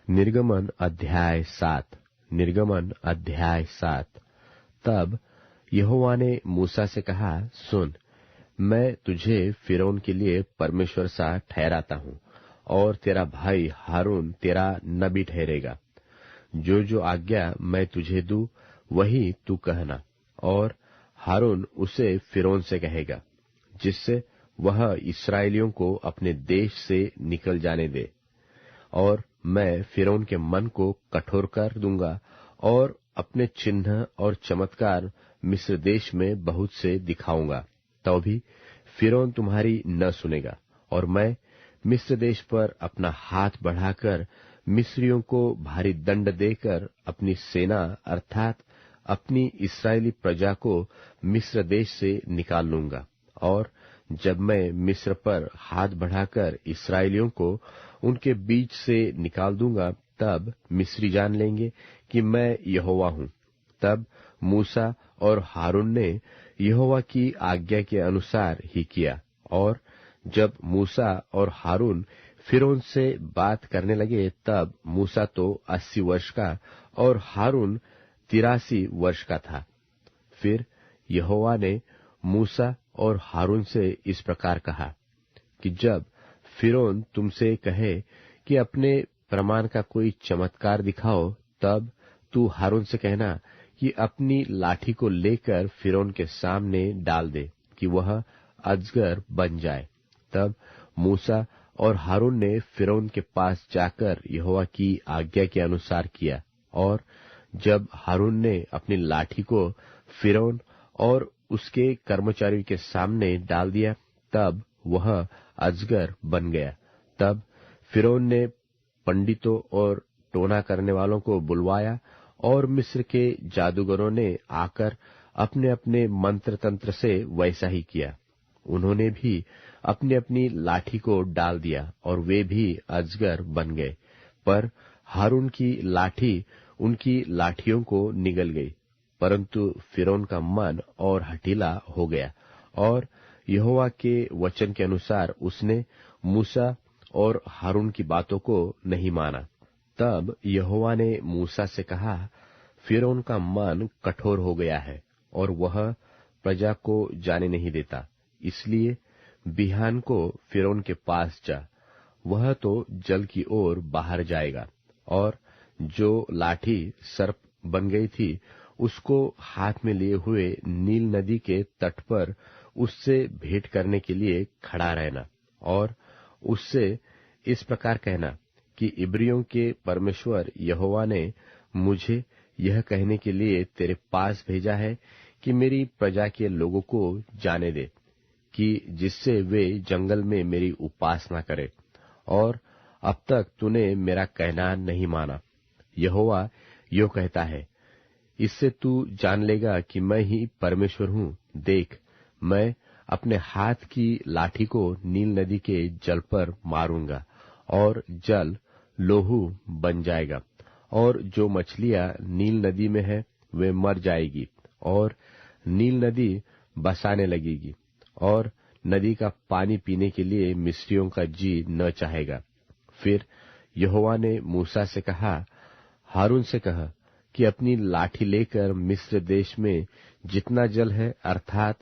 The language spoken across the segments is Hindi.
निर्गमन अध्याय 7। निर्गमन अध्याय 7। तब यहोवा ने मूसा से कहा, सुन, मैं तुझे फिरौन के लिए परमेश्वर सा ठहराता हूँ, और तेरा भाई हारून तेरा नबी ठहरेगा। जो जो आज्ञा मैं तुझे दूं वही तू कहना, और हारून उसे फिरौन से कहेगा, जिससे वह इस्राएलियों को अपने देश से निकल जाने दे। और मैं फिरौन के मन को कठोर कर दूंगा, और अपने चिन्ह और चमत्कार मिस्र देश में बहुत से दिखाऊंगा। तो भी फिरौन तुम्हारी न सुनेगा, और मैं मिस्र देश पर अपना हाथ बढ़ाकर मिस्रियों को भारी दंड देकर अपनी सेना अर्थात अपनी इस्राएली प्रजा को मिस्र देश से निकाल लूंगा। और जब मैं मिस्र पर हाथ बढ़ाकर इस्राएलियों को उनके बीच से निकाल दूंगा, तब मिस्री जान लेंगे कि मैं यहोवा हूँ। तब मूसा और हारून ने यहोवा की आज्ञा के अनुसार ही किया। और जब मूसा और हारून फिरौन से बात करने लगे, तब मूसा तो 80 वर्ष का और हारून 83 वर्ष का था। फिर यहोवा ने मूसा और हारून से इस प्रकार कहा कि जब फिरौन तुमसे कहे कि अपने प्रमाण का कोई चमत्कार दिखाओ, तब तू हारून से कहना कि अपनी लाठी को लेकर फिरौन के सामने डाल दे कि वह अजगर बन जाए। तब मूसा और हारून ने फिरौन के पास जाकर यहोवा की आज्ञा के अनुसार किया। और जब हारून ने अपनी लाठी को फिरौन और उसके कर्मचारियों के सामने डाल दिया, तब वह अजगर बन गया। तब फिरौन ने पंडितों और टोना करने वालों को बुलवाया, और मिस्र के जादूगरों ने आकर अपने अपने मंत्र तंत्र से वैसा ही किया। उन्होंने भी अपनी अपनी लाठी को डाल दिया, और वे भी अजगर बन गए। पर हारून की लाठी उनकी लाठियों को निगल गई। परंतु फिरौन का मन और हठीला हो गया, और यहोवा के वचन के अनुसार उसने मूसा और हारून की बातों को नहीं माना। तब यहोवा ने मूसा से कहा, फिरौन का मन कठोर हो गया है, और वह प्रजा को जाने नहीं देता। इसलिए बिहान को फिरौन के पास जा, वह तो जल की ओर बाहर जाएगा, और जो लाठी सर्प बन गई थी उसको हाथ में लिए हुए नील नदी के तट पर उससे भेंट करने के लिए खड़ा रहना, और उससे इस प्रकार कहना कि इब्रियों के परमेश्वर यहोवा ने मुझे यह कहने के लिए तेरे पास भेजा है कि मेरी प्रजा के लोगों को जाने दे, कि जिससे वे जंगल में मेरी उपासना करें। और अब तक तूने मेरा कहना नहीं माना। यहोवा यो कहता है, इससे तू जान लेगा कि मैं ही परमेश्वर हूँ। देख, मैं अपने हाथ की लाठी को नील नदी के जल पर मारूंगा, और जल लोहू बन जाएगा, और जो मछलियां नील नदी में है वे मर जाएगी, और नील नदी बसाने लगेगी, और नदी का पानी पीने के लिए मिस्रियों का जी न चाहेगा। फिर यहोवा ने मूसा से कहा, हारून से कह कि अपनी लाठी लेकर मिस्र देश में जितना जल है अर्थात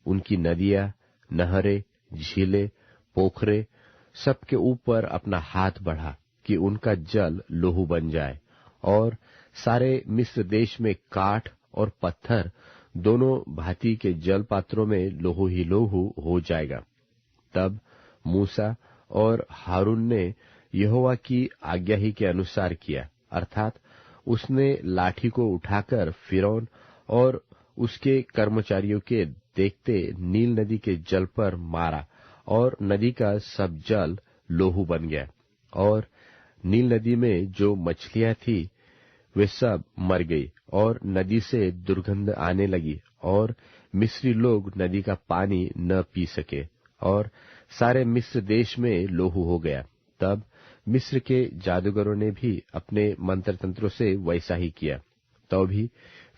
उनकी नदियां, नहरें, झीलें, पोखरे, सबके ऊपर अपना हाथ बढ़ा कि उनका जल लोहू बन जाए, और सारे मिस्र देश में काठ और पत्थर दोनों भांति के जल पात्रों में लोहू ही लोहू हो जाएगा। तब मूसा और हारून ने यहोवा की आज्ञा ही के अनुसार किया, अर्थात उसने लाठी को उठाकर फिरौन और उसके कर्मचारियों के देखते नील नदी के जल पर मारा, और नदी का सब जल लोहू बन गया। और नील नदी में जो मछलियां थी वे सब मर गई, और नदी से दुर्गंध आने लगी, और मिस्री लोग नदी का पानी न पी सके, और सारे मिस्र देश में लोहू हो गया। तब मिस्र के जादूगरों ने भी अपने मंत्र तंत्रों से वैसा ही किया। तो भी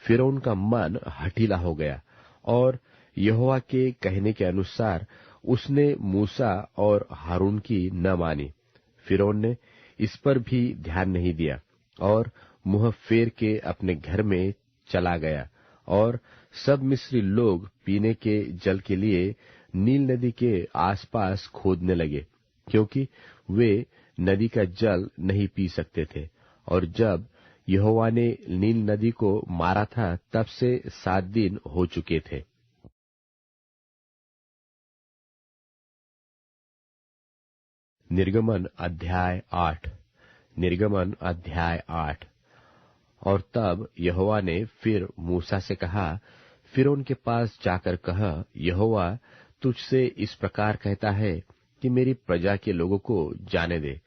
फिरौन का मन हठीला हो गया, और यहोवा के कहने के अनुसार उसने मूसा और हारून की न मानी। फिरौन ने इस पर भी ध्यान नहीं दिया और मुंह फेर के अपने घर में चला गया। और सब मिस्री लोग पीने के जल के लिए नील नदी के आसपास खोदने लगे, क्योंकि वे नदी का जल नहीं पी सकते थे। और जब यहोवा ने नील नदी को मारा था, तब से 7 दिन हो चुके थे। निर्गमन अध्याय 8। निर्गमन अध्याय 8। और तब यहोवा ने फिर मूसा से कहा, फिरौन के पास जाकर कह, यहोवा तुझसे इस प्रकार कहता है कि मेरी प्रजा के लोगों को जाने दे,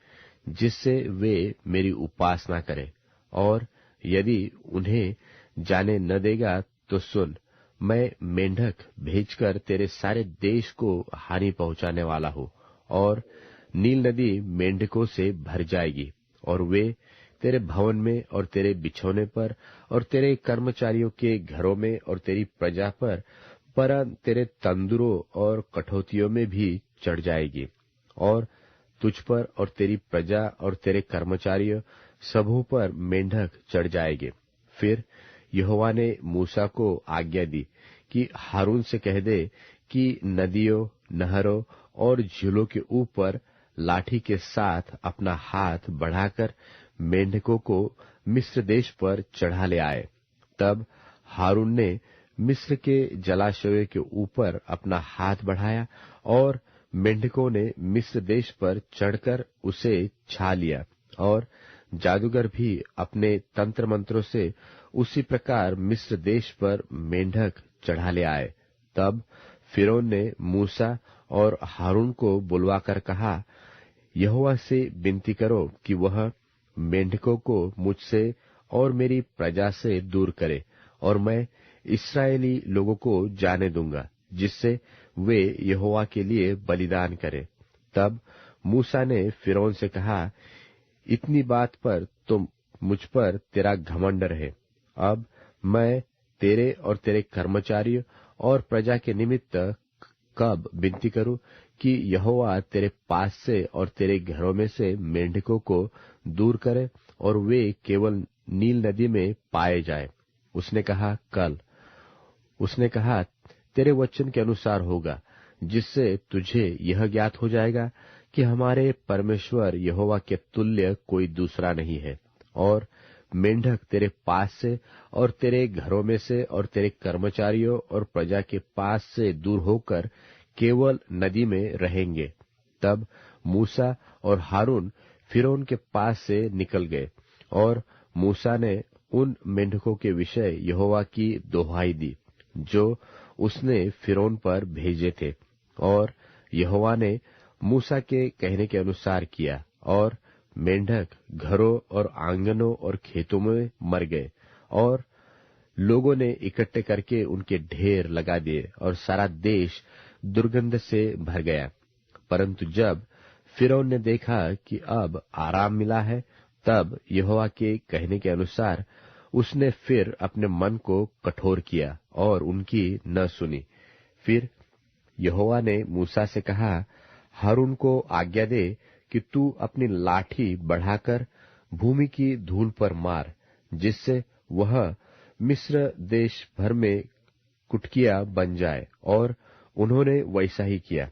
जिससे वे मेरी उपासना करें। और यदि उन्हें जाने न देगा तो सुन, मैं मेंढक भेजकर तेरे सारे देश को हानि पहुंचाने वाला हूं। और नील नदी मेंढकों से भर जाएगी, और वे तेरे भवन में और तेरे बिछौने पर और तेरे कर्मचारियों के घरों में और तेरी प्रजा पर तेरे तंदुरों और कठौतियों में भी चढ़ जाएगी। और तुझ पर और तेरी प्रजा और तेरे कर्मचारियों सबों पर मेंढक चढ़ जाएंगे। फिर यहोवा ने मूसा को आज्ञा दी कि हारून से कह दे कि नदियों, नहरों और झीलों के ऊपर लाठी के साथ अपना हाथ बढ़ाकर मेंढकों को मिस्र देश पर चढ़ा ले आए। तब हारून ने मिस्र के जलाशयों के ऊपर अपना हाथ बढ़ाया, और मेंढकों ने मिस्र देश पर चढ़कर उसे छा लिया। और जादूगर भी अपने तंत्र मंत्रों से उसी प्रकार मिस्र देश पर मेंढक चढ़ा ले आए। तब फिरौन ने मूसा और हारून को बुलवाकर कहा, यहोवा से विनती करो कि वह मेंढकों को मुझसे और मेरी प्रजा से दूर करे, और मैं इस्राएली लोगों को जाने दूंगा, जिससे वे यहोवा के लिए बलिदान करें। तब मूसा ने फिरौन से कहा, इतनी बात पर तो मुझ पर तेरा घमंड रहे। अब मैं तेरे और तेरे कर्मचारियों और प्रजा के निमित्त कब विनती करूं कि यहोवा तेरे पास से और तेरे घरों में से मेंढकों को दूर करे, और वे केवल नील नदी में पाए जाए। उसने कहा, कल। उसने कहा, तेरे वचन के अनुसार होगा, जिससे तुझे यह ज्ञात हो जाएगा कि हमारे परमेश्वर यहोवा के तुल्य कोई दूसरा नहीं है। और मेंढक तेरे पास से और तेरे घरों में से और तेरे कर्मचारियों और प्रजा के पास से दूर होकर केवल नदी में रहेंगे। तब मूसा और हारून फिरौन के पास से निकल गए, और मूसा ने उन मेंढकों के विषय यहोवा की दोहाई दी, जो उसने फिरौन पर भेजे थे। और यहोवा ने मूसा के कहने के अनुसार किया, और मेंढक घरों और आंगनों और खेतों में मर गए, और लोगों ने इकट्ठे करके उनके ढेर लगा दिए, और सारा देश दुर्गंध से भर गया। परंतु जब फिरौन ने देखा कि अब आराम मिला है, तब यहोवा के कहने के अनुसार उसने फिर अपने मन को कठोर किया और उनकी न सुनी। फिर यहोवा ने मूसा से कहा, हारून को आज्ञा दे कि तू अपनी लाठी बढ़ाकर भूमि की धूल पर मार, जिससे वह मिस्र देश भर में कुटकिया बन जाए। और उन्होंने वैसा ही किया।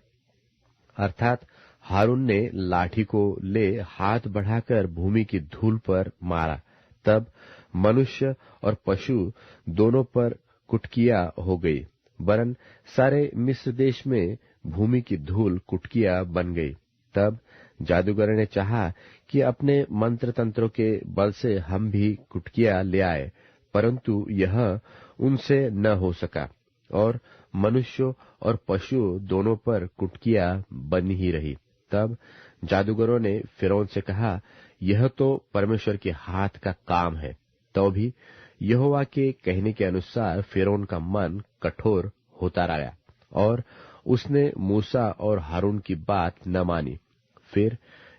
अर्थात हारून ने लाठी को ले हाथ बढ़ाकर भूमि की धूल पर मारा। तब मनुष्य और पशु दोनों पर कुटकिया हो गई, वरन सारे मिस्र देश में भूमि की धूल कुटकिया बन गई। तब जादूगर ने चाहा कि अपने मंत्र तंत्रों के बल से हम भी कुटकिया ले आए, परंतु यह उनसे न हो सका, और मनुष्यों और पशु दोनों पर कुटकिया बनी ही रही। तब जादूगरों ने फिरौन से कहा, यह तो परमेश्वर के हाथ का काम है। तो भी यहोवा के कहने के अनुसार फिरौन का मन कठोर होता रहा, और उसने मूसा और हारून की बात न मानी। फिर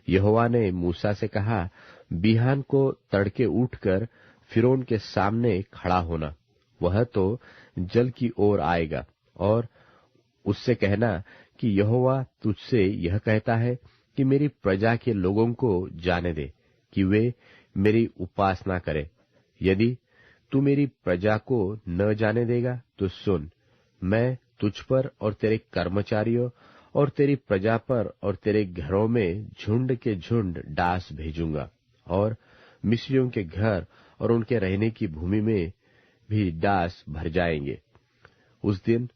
यहोवा ने मूसा से कहा, बिहान को तड़के उठकर फिरौन के सामने खड़ा होना। वह तो जल की ओर आएगा, और उससे कहना कि यहोवा तुझसे यह कहता है कि मेरी प्रजा के लोगों को जाने दे कि वे मेरी उपासना करें। यदि तू मेरी प्रजा को न जाने देगा तो सुन, मैं तुझ पर और तेरे कर्मचारियों और तेरी प्रजा पर और तेरे घरों में झुंड के झुंड डास भेजूंगा, और मिस्रियों के घर और उनके रहने की भूमि में भी डास भर जाएंगे। उस दिन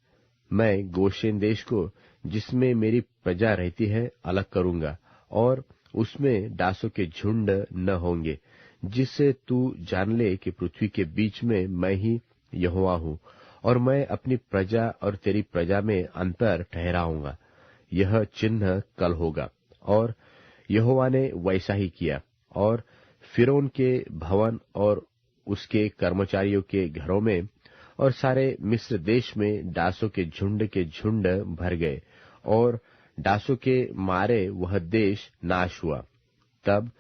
मैं गोशेन देश को, जिसमें मेरी प्रजा रहती है, अलग करूंगा, और उसमें डासों के झुंड न होंगे, जिससे तू जान ले कि पृथ्वी के बीच में मैं ही यहोवा हूँ, और मैं अपनी प्रजा और तेरी प्रजा में अंतर ठहराऊंगा। यह चिन्ह कल होगा। और यहोवा ने वैसा ही किया, और फिरौन के भवन और उसके कर्मचारियों के घरों में और सारे मिस्र देश में डासों के झुंड भर गए, और डासों के मारे वह देश नाश हुआ। तब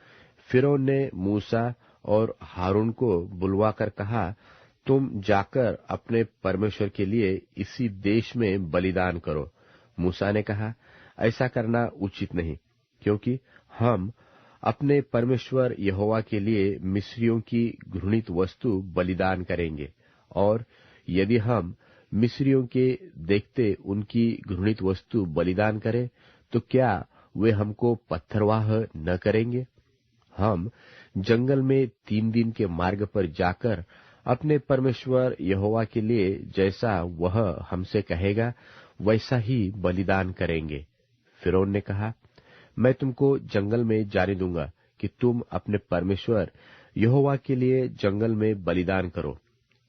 फिरौन ने मूसा और हारून को बुलवाकर कहा, तुम जाकर अपने परमेश्वर के लिए इसी देश में बलिदान करो। मूसा ने कहा, ऐसा करना उचित नहीं, क्योंकि हम अपने परमेश्वर यहोवा के लिए मिस्रियों की घृणित वस्तु बलिदान करेंगे, और यदि हम मिस्रियों के देखते उनकी घृणित वस्तु बलिदान करें, तो क्या वे हमको पत्थरवाह न करेंगे? हम जंगल में 3 दिन के मार्ग पर जाकर अपने परमेश्वर यहोवा के लिए जैसा वह हमसे कहेगा वैसा ही बलिदान करेंगे। फिरौन ने कहा, मैं तुमको जंगल में जाने दूंगा कि तुम अपने परमेश्वर यहोवा के लिए जंगल में बलिदान करो।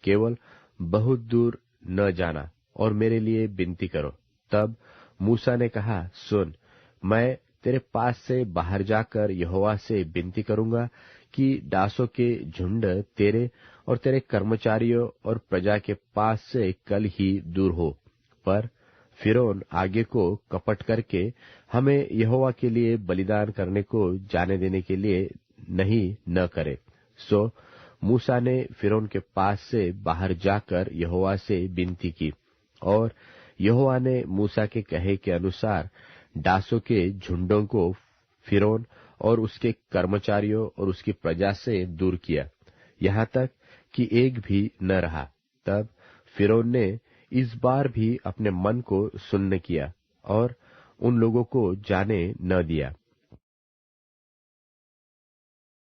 केवल बहुत दूर न जाना और मेरे लिए विनती करो। तब मूसा ने कहा, सुन, मैं तेरे पास से बाहर जाकर यहोवा से विनती करूंगा कि डासों के झुंड तेरे और तेरे कर्मचारियों और प्रजा के पास से कल ही दूर हो। पर फिरौन आगे को कपट करके हमें यहोवा के लिए बलिदान करने को जाने देने के लिए नहीं न करे। सो मूसा ने फिरौन के पास से बाहर जाकर यहोवा से विनती की, और यहोवा ने मूसा के कहे के अनुसार डासों के झुंडों को फिरौन और उसके कर्मचारियों और उसकी प्रजा से दूर किया, यहाँ तक कि एक भी न रहा। तब फिरौन ने इस बार भी अपने मन को सुन्न किया और उन लोगों को जाने न दिया।